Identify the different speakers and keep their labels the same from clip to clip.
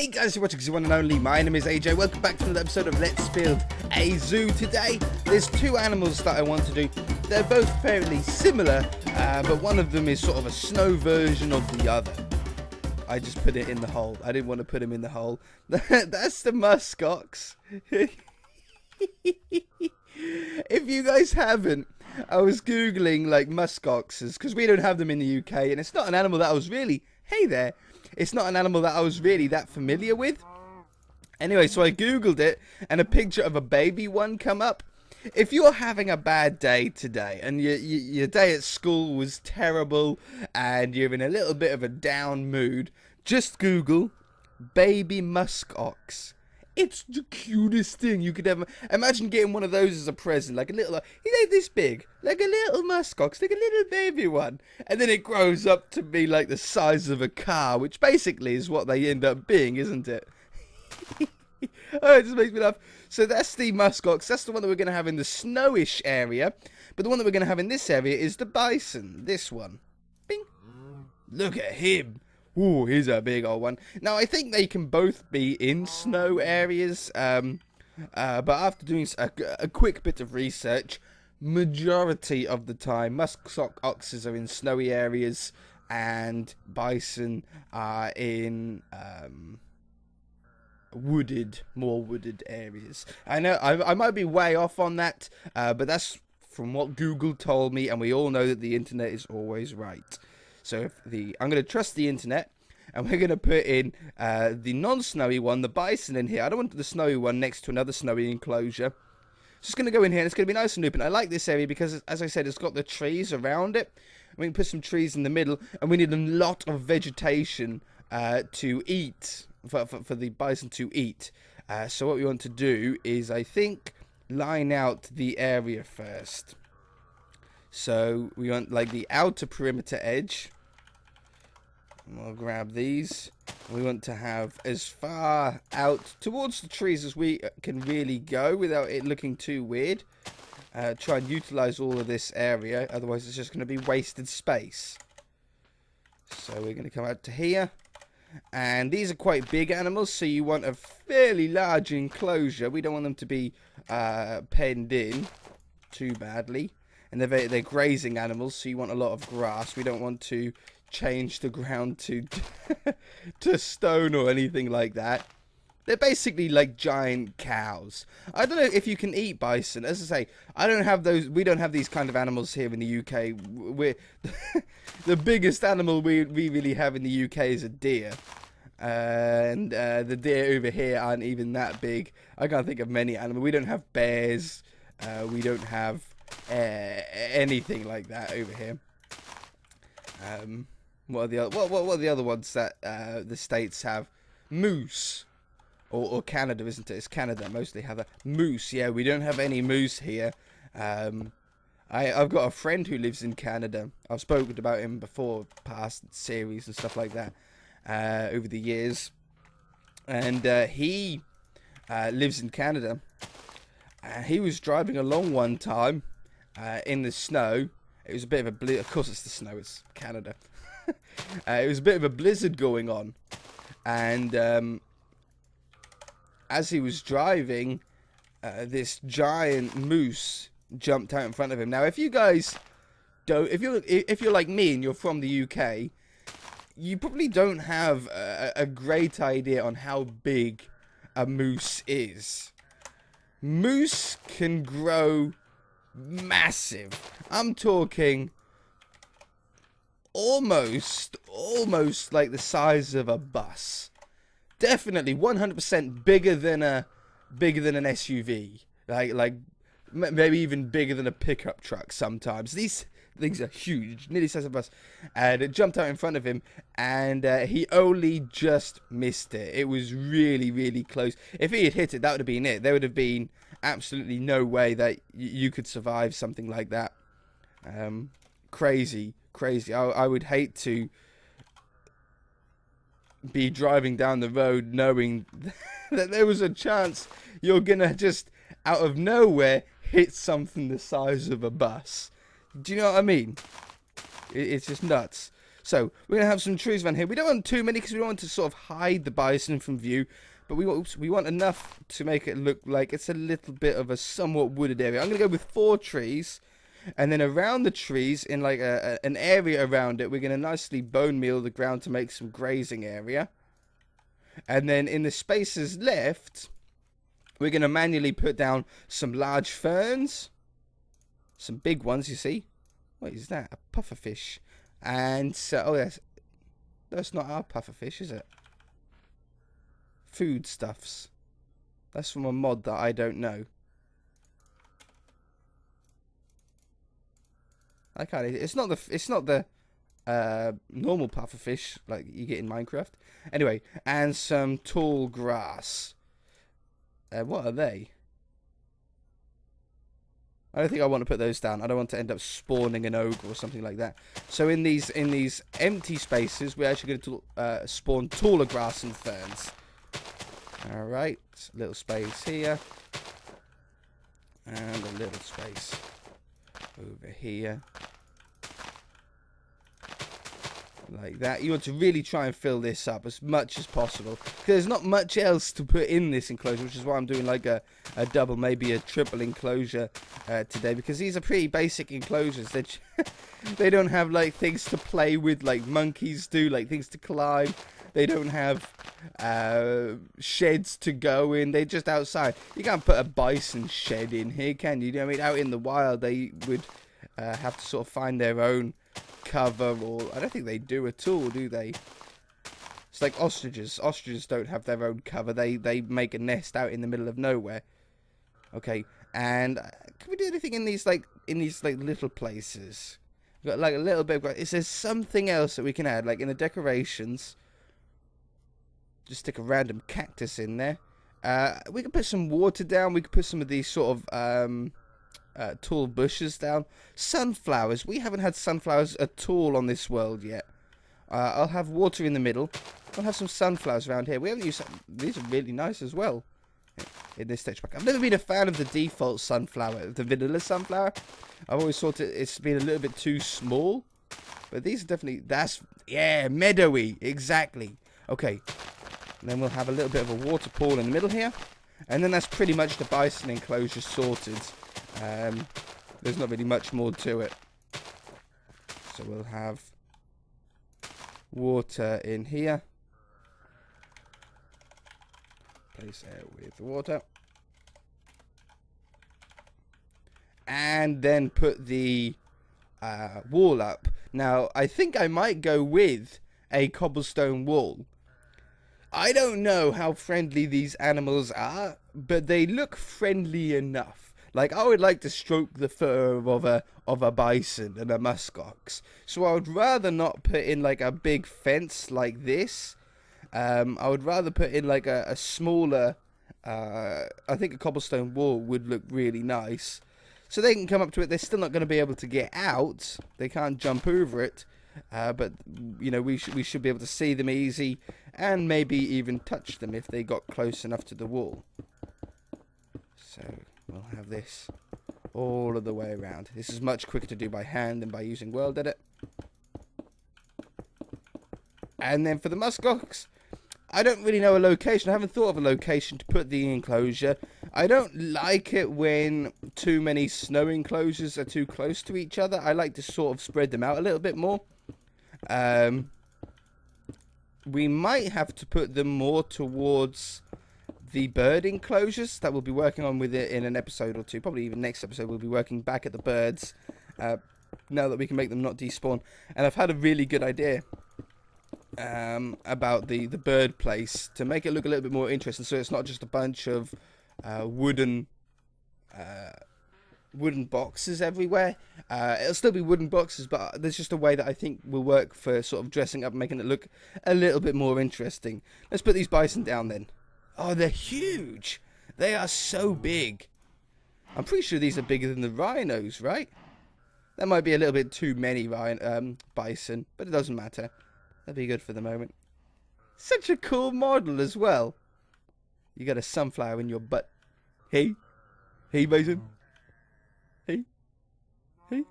Speaker 1: Hey guys, you're watching the one and only. My name is AJ. Welcome back to another episode of Let's Build a Zoo. Today, there's two animals that I want to do. They're both fairly similar, but one of them is sort of a snow version of the other. I just put it in the hole. I didn't want to put him in the hole. That's the muskox. If you guys haven't, I was googling like muskoxes because we don't have them in the UK, and it's not an animal that I was really. Hey there. It's not an animal that I was really that familiar with. Anyway, so I googled it, and a picture of a baby one come up. If you're having a bad day today, and your day at school was terrible, and you're in a little bit of a down mood, just Google baby muskox. It's the cutest thing you could ever imagine. Getting one of those as a present, like a little, he's like this big, like a little muskox, like a little baby one, and then it grows up to be like the size of a car, which basically is what they end up being, isn't it? Oh, it just makes me laugh. So that's the muskox. That's the one that we're going to have in the snowish area, but the one that we're going to have in this area is the bison. This one. Bing. Look at him. Ooh, he's a big old one. Now, I think they can both be in snow areas, but after doing a quick bit of research, majority of the time, muskoxes are in snowy areas, and bison are in more wooded areas. I know I might be way off on that, but that's from what Google told me, and we all know that the internet is always right. So I'm going to trust the internet, and we're going to put in the non-snowy one, the bison, in here. I don't want the snowy one next to another snowy enclosure. Just going to go in here, and it's going to be nice and open. I like this area because, as I said, it's got the trees around it. We can put some trees in the middle, and we need a lot of vegetation to eat, for the bison to eat. So what we want to do is, I think, line out the area first. So we want like the outer perimeter edge. We'll grab these. We want to have as far out towards the trees as we can really go without it looking too weird. Try and utilize all of this area, otherwise it's just going to be wasted space. So we're going to come out to here. And these are quite big animals, so you want a fairly large enclosure. We don't want them to be penned in too badly. And they're grazing animals, so you want a lot of grass. We don't want to change the ground to to stone or anything like that. They're basically like giant cows. I don't know if you can eat bison. As I say, I don't have those. We don't have these kind of animals here in the UK. We're the biggest animal we really have in the UK is a deer. And the deer over here aren't even that big. I can't think of many animals. We don't have bears. We don't have anything like that over here. What are the other ones that the States have? Moose, or Canada, isn't it? It's Canada mostly have a moose. Yeah, we don't have any moose here. I've got a friend who lives in Canada. I've spoken about him before, past series and stuff like that, over the years, and he lives in Canada. He was driving along one time in the snow. It was a bit of a blizzard. Of course, it's the snow. It's Canada. It was a bit of a blizzard going on, and as he was driving, this giant moose jumped out in front of him. Now, if you guys don't, if you're like me and you're from the UK, you probably don't have a great idea on how big a moose is. Moose can grow massive. I'm talking almost like the size of a bus. Definitely 100% bigger than an SUV. Like maybe even bigger than a pickup truck sometimes. These things are huge, nearly the size of a bus. And it jumped out in front of him, and he only just missed it. It was really, really close. If he had hit it, that would have been it. There would have been absolutely no way that you could survive something like that. Crazy. I would hate to be driving down the road knowing that there was a chance you're gonna just out of nowhere hit something the size of a bus. Do you know what I mean? It's just nuts. So we're going to have some trees around here. We don't want too many because we don't want to sort of hide the bison from view. But we want enough to make it look like it's a little bit of a somewhat wooded area. I'm going to go with 4 trees. And then around the trees, in like an area around it, we're going to nicely bone meal the ground to make some grazing area. And then in the spaces left, we're going to manually put down some large ferns. Some big ones, you see. What is that? A pufferfish. And so, oh yes, that's not our pufferfish, is it? Foodstuffs. That's from a mod that I don't know. I can't. It's not the normal pufferfish like you get in Minecraft. Anyway, and some tall grass. What are they? I don't think I want to put those down. I don't want to end up spawning an ogre or something like that. So in these empty spaces, we're actually going to spawn taller grass and ferns. All right, little space here, and a little space over here. Like that. You want to really try and fill this up as much as possible. Because there's not much else to put in this enclosure, which is why I'm doing like a double, maybe a triple enclosure today. Because these are pretty basic enclosures. They don't have like things to play with like monkeys do, like things to climb. They don't have sheds to go in. They're just outside. You can't put a bison shed in here, can you? You know what I mean? Out in the wild, they would have to sort of find their own cover, or I don't think they do at all, do they? It's like ostriches. Ostriches don't have their own cover. They make a nest out in the middle of nowhere. Okay, and can we do anything in these little places? We've got like a little bit of, is there something else that we can add, like in the decorations? Just stick a random cactus in there. We can put some water down. We could put some of these sort of tall bushes down. Sunflowers. We haven't had sunflowers at all on this world yet. I'll have water in the middle. I'll have some sunflowers around here. We haven't used these are really nice as well in this texture pack. I've never been a fan of the default sunflower, the vanilla sunflower. I've always thought it's been a little bit too small. But these are definitely, yeah, meadowy, exactly. Okay, and then we'll have a little bit of a water pool in the middle here. And then that's pretty much the bison enclosure sorted. There's not really much more to it. So we'll have water in here. Place it with the water. And then put the wall up. Now, I think I might go with a cobblestone wall. I don't know how friendly these animals are, but they look friendly enough. Like, I would like to stroke the fur of a bison and a muskox. So I would rather not put in like a big fence like this. I would rather put in like a smaller, I think a cobblestone wall would look really nice. So they can come up to it. They're still not going to be able to get out. They can't jump over it. But, you know, we should be able to see them easy. And maybe even touch them if they got close enough to the wall. So we'll have this all of the way around. This is much quicker to do by hand than by using World Edit. And then for the muskox, I don't really know a location. I haven't thought of a location to put the enclosure. I don't like it when too many snow enclosures are too close to each other. I like to sort of spread them out a little bit more. We might have to put them more towards the bird enclosures that we'll be working on with it in an episode or two. Probably even next episode we'll be working back at the birds. Now that we can make them not despawn. And I've had a really good idea about the bird place to make it look a little bit more interesting, so it's not just a bunch of wooden boxes everywhere. It'll still be wooden boxes, but there's just a way that I think will work for sort of dressing up and making it look a little bit more interesting. Let's put these bison down then. Oh, they're huge. They are so big. I'm pretty sure these are bigger than the rhinos, right? That might be a little bit too many bison, but it doesn't matter. That'd be good for the moment. Such a cool model as well. You got a sunflower in your butt. Hey. Hey, Bison. Hey. Hey.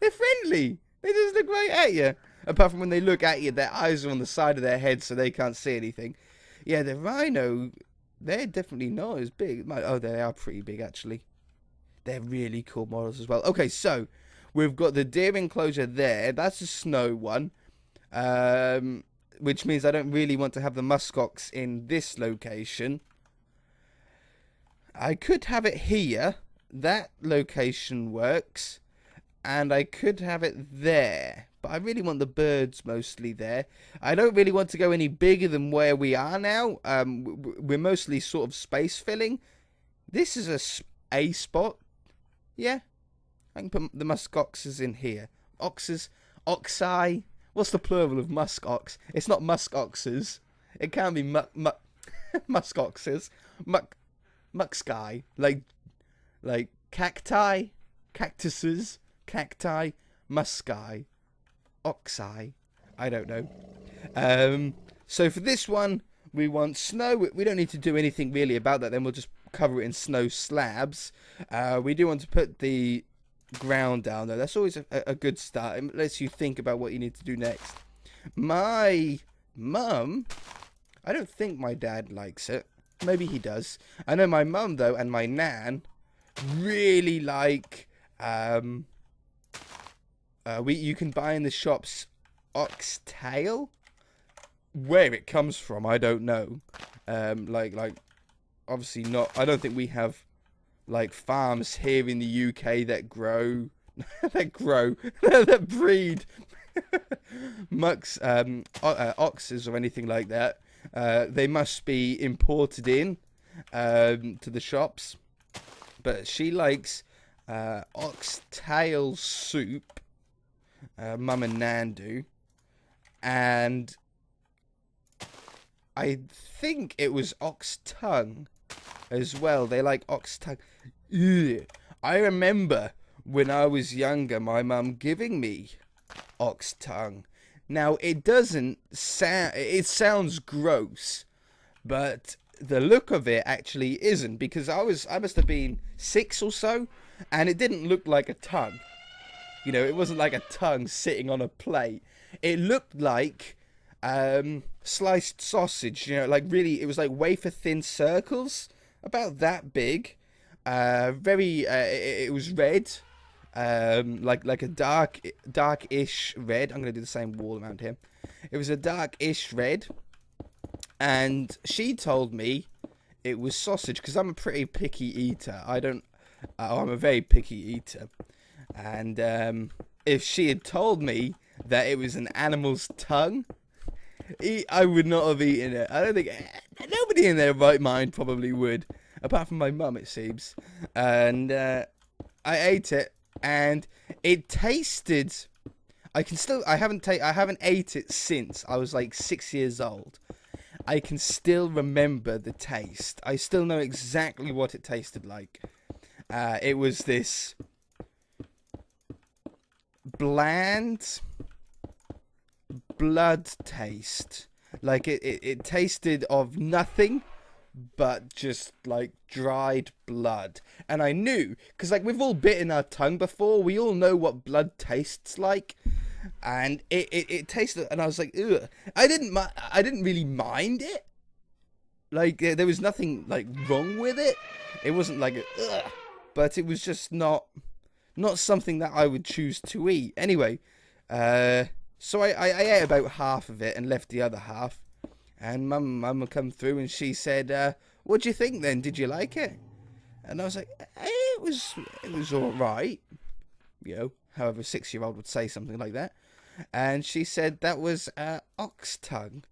Speaker 1: They're friendly. They just look right at you. Apart from when they look at you, their eyes are on the side of their head so they can't see anything. Yeah, the rhino, they're definitely not as big. Oh, they are pretty big, actually. They're really cool models as well. Okay, so we've got the deer enclosure there. That's a snow one. Which means I don't really want to have the muskox in this location. I could have it here. That location works. And I could have it there. But I really want the birds mostly there. I don't really want to go any bigger than where we are now. We're mostly sort of space filling. This is a spot. Yeah. I can put the muskoxes in here. Oxeye. What's the plural of muskox? It's not muskoxes. It can be muskoxes. Mucksky. Like cacti. Cactuses. Cacti. Musky. Oxeye. I don't know. So for this one, we want snow. We don't need to do anything really about that. Then we'll just cover it in snow slabs. We do want to put the ground down though. That's always a good start. It lets you think about what you need to do next. My mum, I don't think my dad likes it. Maybe he does. I know my mum though and my nan really like you can buy in the shops oxtail. Where it comes from, I don't know. Like obviously not. I don't think we have like farms here in the UK that grow that breed oxes or anything like that. They must be imported in to the shops. But she likes oxtail soup. Mum and Nan do. And I think it was ox tongue as well. They like ox tongue. Ugh. I remember when I was younger, my mum giving me ox tongue. Now, it doesn't sound... It sounds gross, but the look of it actually isn't, because I must have been 6 or so, and it didn't look like a tongue. You know, it wasn't like a tongue sitting on a plate. It looked like sliced sausage, you know, like really, it was like wafer thin circles, about that big. It was red, like a dark-ish red. I'm gonna do the same wall around here. It was a dark-ish red, and she told me it was sausage because I'm a pretty picky eater. I'm a very picky eater, and if she had told me that it was an animal's tongue, I would not have eaten it. I don't think nobody in their right mind probably would. Apart from my mum, it seems. And I ate it, and it tasted. I haven't ate it since I was like 6 years old. I can still remember the taste. I still know exactly what it tasted like. It was this bland blood taste. Like it tasted of nothing but just like dried blood. And I knew, because like we've all bitten our tongue before, we all know what blood tastes like. And it tasted, and I was like, ugh. I didn't really mind it. Like there was nothing like wrong with it. It wasn't like ugh, but it was just not something that I would choose to eat. Anyway, so I ate about half of it and left the other half. And Mum would come through and she said, "What do you think then? Did you like it?" And I was like, "It was all right." You know, however a 6-year-old would say something like that. And she said that was ox tongue.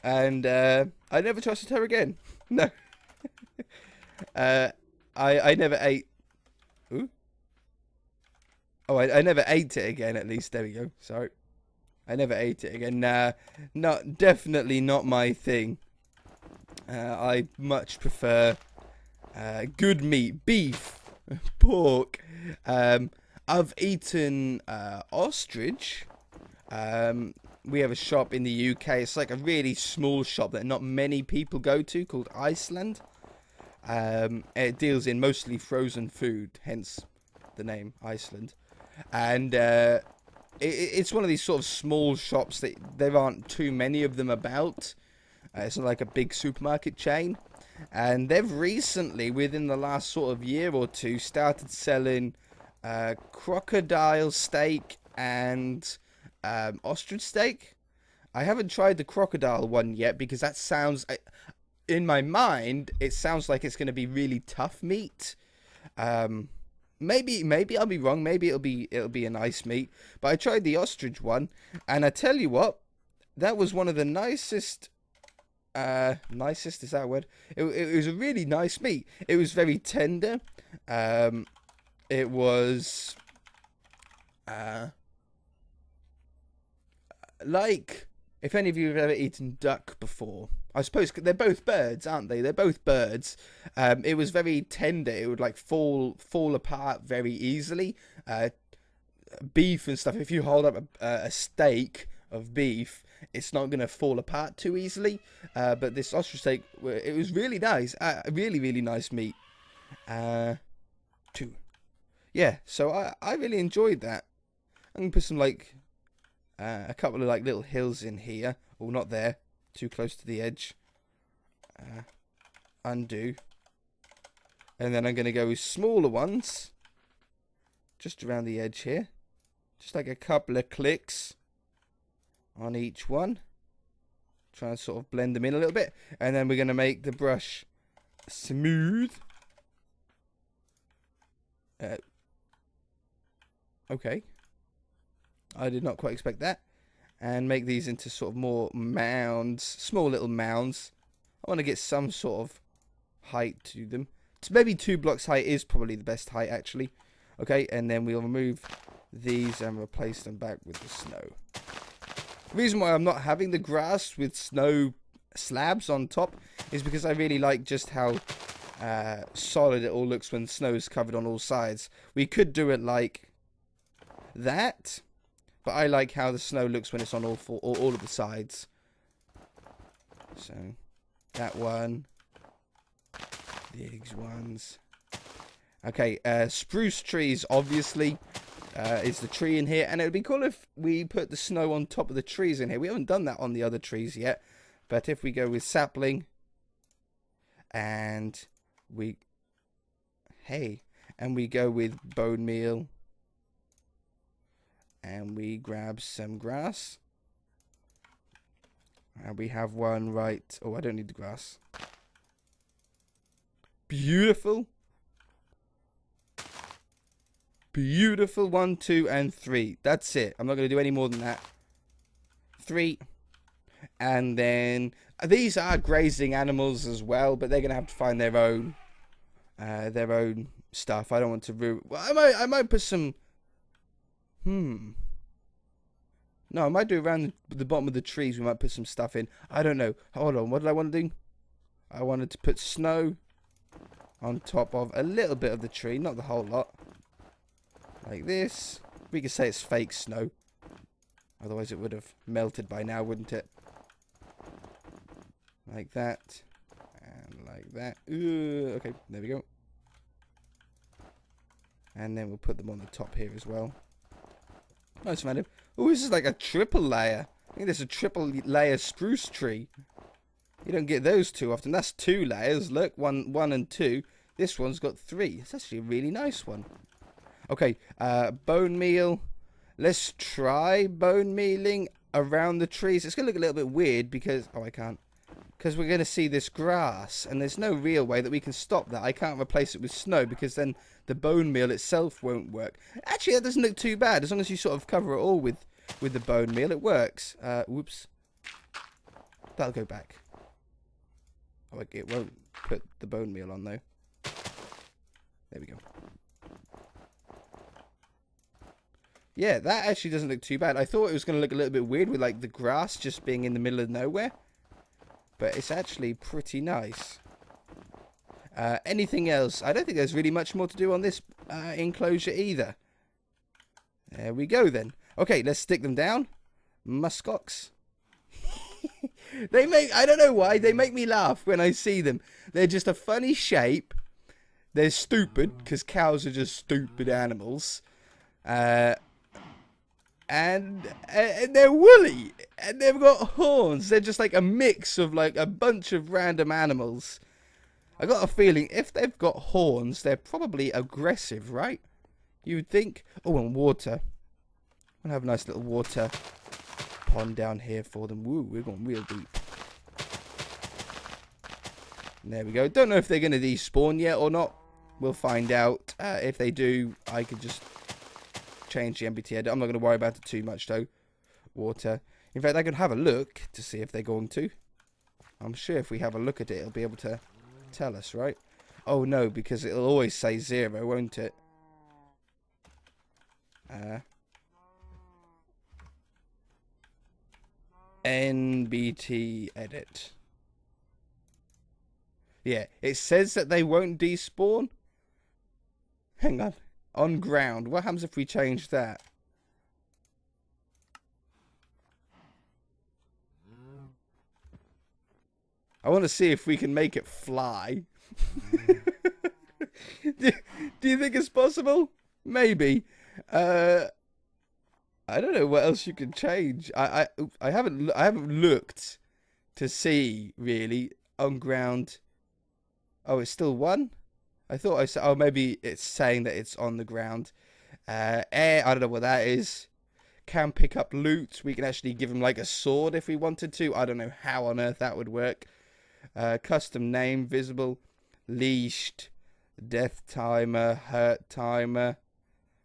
Speaker 1: And I never trusted her again. No. I never ate. Ooh. Oh, I never ate it again. At least there we go. Sorry. I never ate it again. Nah, definitely not my thing. I much prefer good meat, beef, pork. I've eaten ostrich. We have a shop in the UK. It's like a really small shop that not many people go to, called Iceland. It deals in mostly frozen food, hence the name Iceland. And it's one of these sort of small shops that there aren't too many of them about. It's not like a big supermarket chain. And they've recently, within the last sort of year or two, started selling crocodile steak and ostrich steak. I haven't tried the crocodile one yet because that sounds, in my mind, it sounds like it's going to be really tough meat. Maybe I'll be wrong. Maybe it'll be a nice meat. But I tried the ostrich one, and I tell you what, that was one of the nicest. Nicest, is that a word? It was a really nice meat. It was very tender. It was like, if any of you have ever eaten duck before, I suppose they're both birds, aren't they? They're both birds. It was very tender. It would like fall apart very easily. Beef and stuff. If you hold up a steak of beef, it's not going to fall apart too easily. But this ostrich steak, it was really nice. Really nice meat. Yeah, so I really enjoyed that. I'm going to put some like a couple of like little hills in here. Oh, not there. Too close to the edge. Undo. And then I'm going to go with smaller ones. Just around the edge here. Just like a couple of clicks on each one. Try and sort of blend them in a little bit. And then we're going to make the brush smooth. Okay. I did not quite expect that. And make these into sort of more mounds. Small little mounds. I want to get some sort of height to them. Maybe 2 blocks height is probably the best height, actually. Okay, and then we'll remove these and replace them back with the snow. The reason why I'm not having the grass with snow slabs on top is because I really like just how solid it all looks when snow is covered on all sides. We could do it like that, but I like how the snow looks when it's on all of the sides. So that one, these ones. Okay, spruce trees obviously is the tree in here, and it would be cool if we put the snow on top of the trees in here. We haven't done that on the other trees yet, but if we go with sapling and we go with bone meal and we grab some grass, and we have one right. Oh, I don't need the grass. Beautiful. Beautiful. 1, 2, and 3. That's it. I'm not going to do any more than that. 3. And then these are grazing animals as well, but they're going to have to find their own stuff. I don't want to ruin. Well, I might put some. No, I might do around the bottom of the trees. We might put some stuff in. I don't know. Hold on. What did I want to do? I wanted to put snow on top of a little bit of the tree, not the whole lot. Like this. We could say it's fake snow. Otherwise it would have melted by now, wouldn't it? Like that. And like that. Ooh, okay, there we go. And then we'll put them on the top here as well. Nice, man. Oh, this is like a triple layer. I think there's a triple layer spruce tree. You don't get those too often. That's 2 layers. Look, one and 2. This one's got 3. It's actually a really nice one. Okay, bone meal. Let's try bone mealing around the trees. It's going to look a little bit weird because... Oh, I can't. Because we're going to see this grass. And there's no real way that we can stop that. I can't replace it with snow because then the bone meal itself won't work. Actually, that doesn't look too bad. As long as you sort of cover it all with the bone meal, it works. Whoops. That'll go back. Oh, it won't put the bone meal on, though. There we go. Yeah, that actually doesn't look too bad. I thought it was going to look a little bit weird with like the grass just being in the middle of nowhere. But it's actually pretty nice. Anything else? I don't think there's really much more to do on this enclosure either. There we go then. Okay, let's stick them down. Muskox. I don't know why, they make me laugh when I see them. They're just a funny shape. They're stupid, because cows are just stupid animals. And they're woolly, and they've got horns. They're just like a mix of like a bunch of random animals. I got a feeling if they've got horns, they're probably aggressive, right? You'd think. Oh, and water. We'll have a nice little water pond down here for them. Woo, we're going real deep. And there we go. Don't know if they're going to despawn yet or not. We'll find out. If they do, I could just change the MBT edit. I'm not going to worry about it too much, though. Water. In fact, I can have a look to see if they're going to. I'm sure if we have a look at it, it'll be able to tell us, right? Oh, no, because it'll always say 0, won't it? NBT edit. Yeah, it says that they won't despawn. Hang on. On ground. What happens if we change that? I want to see if we can make it fly. do you think it's possible? Maybe. I don't know what else you can change. I haven't looked to see really on ground. Oh, it's still 1. I thought I said. Oh, maybe it's saying that it's on the ground. Air. I don't know what that is. Can pick up loot. We can actually give him like a sword if we wanted to. I don't know how on earth that would work. Custom name visible. Leashed. Death timer. Hurt timer.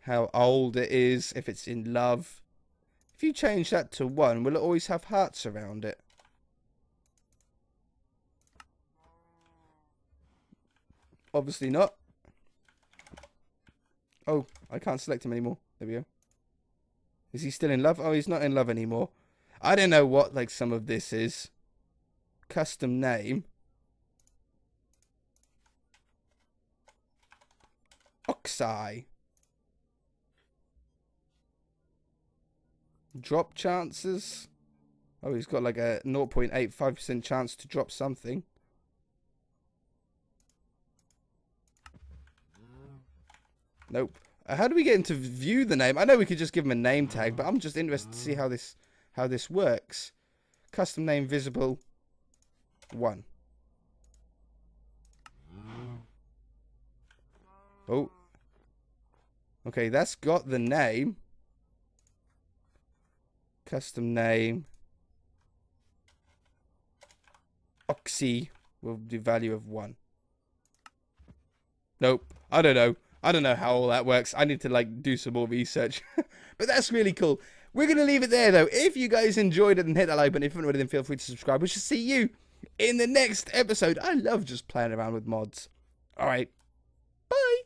Speaker 1: How old it is. If it's in love. If you change that to 1, will it always have hearts around it? Obviously not. Oh, I can't select him anymore. There we go. Is he still in love? Oh, he's not in love anymore. I don't know what like some of this is. Custom name. Oxeye. Drop chances. Oh, he's got like a 0.85% chance to drop something. Nope. How do we get him to view the name? I know we could just give him a name tag, but I'm just interested to see how this works. Custom name visible 1. Oh. Okay, that's got the name. Custom name. Oxy will do value of 1. Nope. I don't know. I don't know how all that works. I need to like do some more research. But that's really cool. We're going to leave it there though. If you guys enjoyed it, then hit that like button. If you haven't already, then feel free to subscribe. We shall see you in the next episode. I love just playing around with mods. Alright. Bye.